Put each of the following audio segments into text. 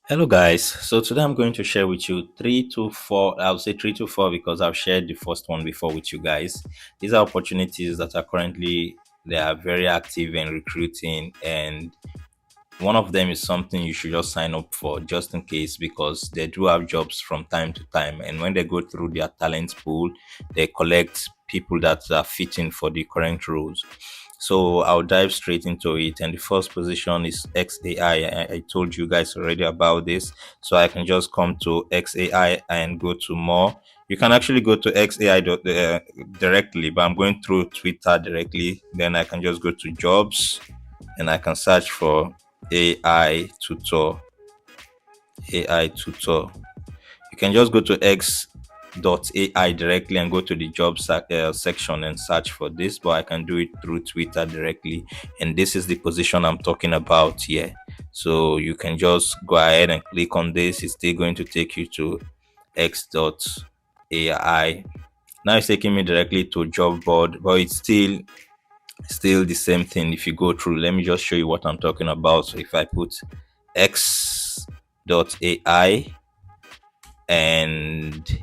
Hello guys, so today I'm going to share with you three to four, I'll say three to four because I've shared the first one before with you guys. These are opportunities that are currently, they are very active in recruiting, and one of them is something you should just sign up for just in case, because they do have jobs from time to time, and when they go through their talent pool, they collect people that are fitting for the current roles. So I'll dive straight into it, and the first position is xai. I told you guys already about this, so I can just come to xai and go to more. You can actually go to xai directly, but I'm going through Twitter directly. Then I can just go to jobs and I can search for AI tutor. AI tutor. You can just go to x.ai directly and go to the section and search for this, but I can do it through Twitter directly. And this is the position I'm talking about here. So you can just go ahead and click on this. It's still going to take you to x.ai. Now it's taking me directly to job board, but it's still the same thing. If you go through, let me just show you what I'm talking about. So if I put x.ai and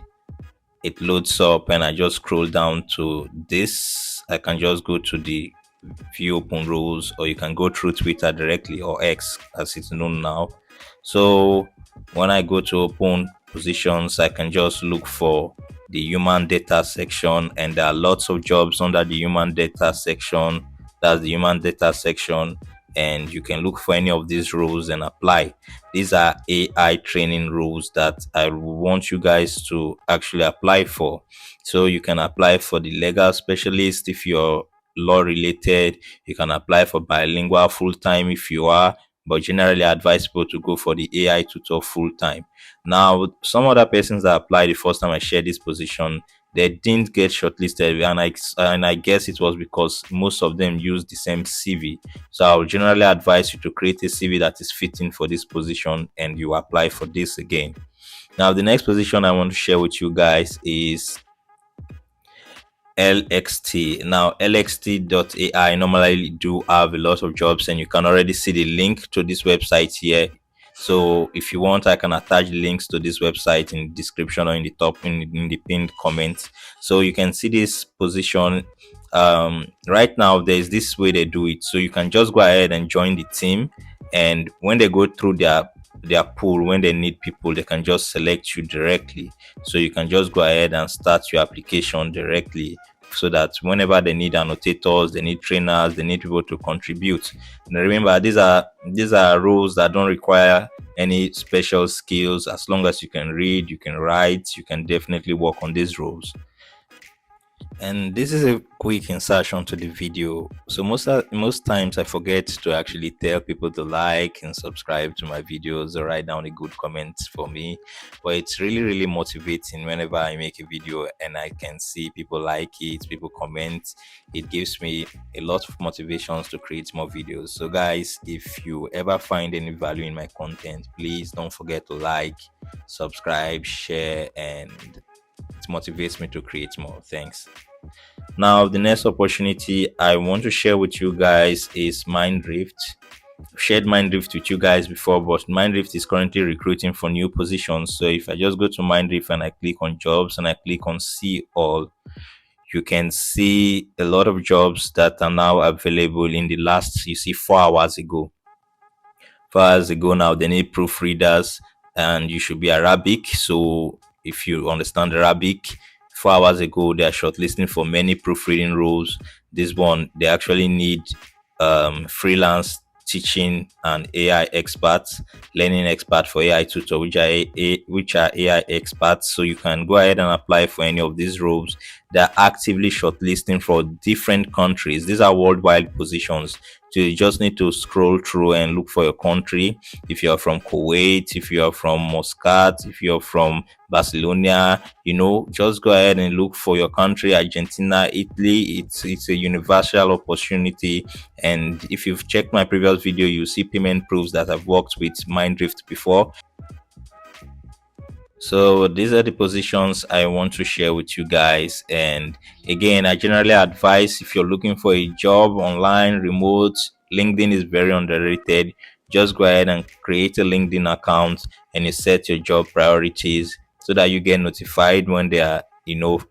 it loads up and I just scroll down to this, I can just go to the view open rules, or you can go through Twitter directly, or X as it's known now. So when I go to open positions, I can just look for the human data section, and there are lots of jobs under the human data section. That's the human data section, and you can look for any of these roles and apply. These are AI training roles that I want you guys to actually apply for. So you can apply for the legal specialist if you're law related. You can apply for bilingual full time if you are, but generally I advise people to go for the AI tutor full time. Now, some other persons that applied the first time I shared this position, they didn't get shortlisted, and I guess it was because most of them used the same CV. So I would generally advise you to create a CV that is fitting for this position, and you apply for this again. Now, the next position I want to share with you guys is LXT. Now, lxt.ai normally do have a lot of jobs, and you can already see the link to this website here. So if you want, I can attach links to this website in the description or in the top in the pinned comments. So you can see this position. Right now, there's this way they do it. So you can just go ahead and join the team, and when they go through their pool, when they need people, they can just select you directly. So you can just go ahead and start your application directly, so that whenever they need annotators, they need trainers, they need people to contribute. And remember, these are roles that don't require any special skills. As long as you can read, you can write, you can definitely work on these roles. And this is a quick insertion to the video. So most times I forget to actually tell people to like and subscribe to my videos or write down a good comment for me. But it's really motivating whenever I make a video and I can see people like it, people comment. It gives me a lot of motivations to create more videos. So guys, if you ever find any value in my content, please don't forget to like, subscribe, share, and it motivates me to create more. Thanks. Now, the next opportunity I want to share with you guys is Mindrift. I've shared Mindrift with you guys before, but Mindrift is currently recruiting for new positions. So if I just go to Mindrift and I click on jobs and I click on see all, you can see a lot of jobs that are now available in the last, you see, 4 hours ago. 4 hours ago now, they need proofreaders, and you should be Arabic. So if you understand Arabic, 4 hours ago they are shortlisting for many proofreading roles. This one, they actually need freelance teaching and AI experts, learning expert for AI tutor, which are AI experts. So you can go ahead and apply for any of these roles. They're actively shortlisting for different countries. These are worldwide positions. So you just need to scroll through and look for your country. If you're from Kuwait, if you're from Muscat, if you're from Barcelona, just go ahead and look for your country. Argentina, Italy. It's a universal opportunity. And if you've checked my previous video, you see payment proofs that I've worked with Mindrift before. So these are the positions I want to share with you guys. And again, I generally advise, if you're looking for a job online, remote, LinkedIn is very underrated. just go ahead and create a LinkedIn account and you set your job priorities so that you get notified when there are,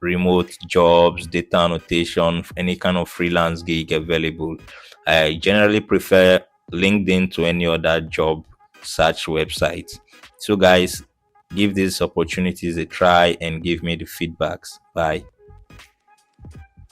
remote jobs, data annotation, any kind of freelance gig available. I generally prefer LinkedIn to any other job search website. So guys, give these opportunities a try and give me the feedbacks. Bye.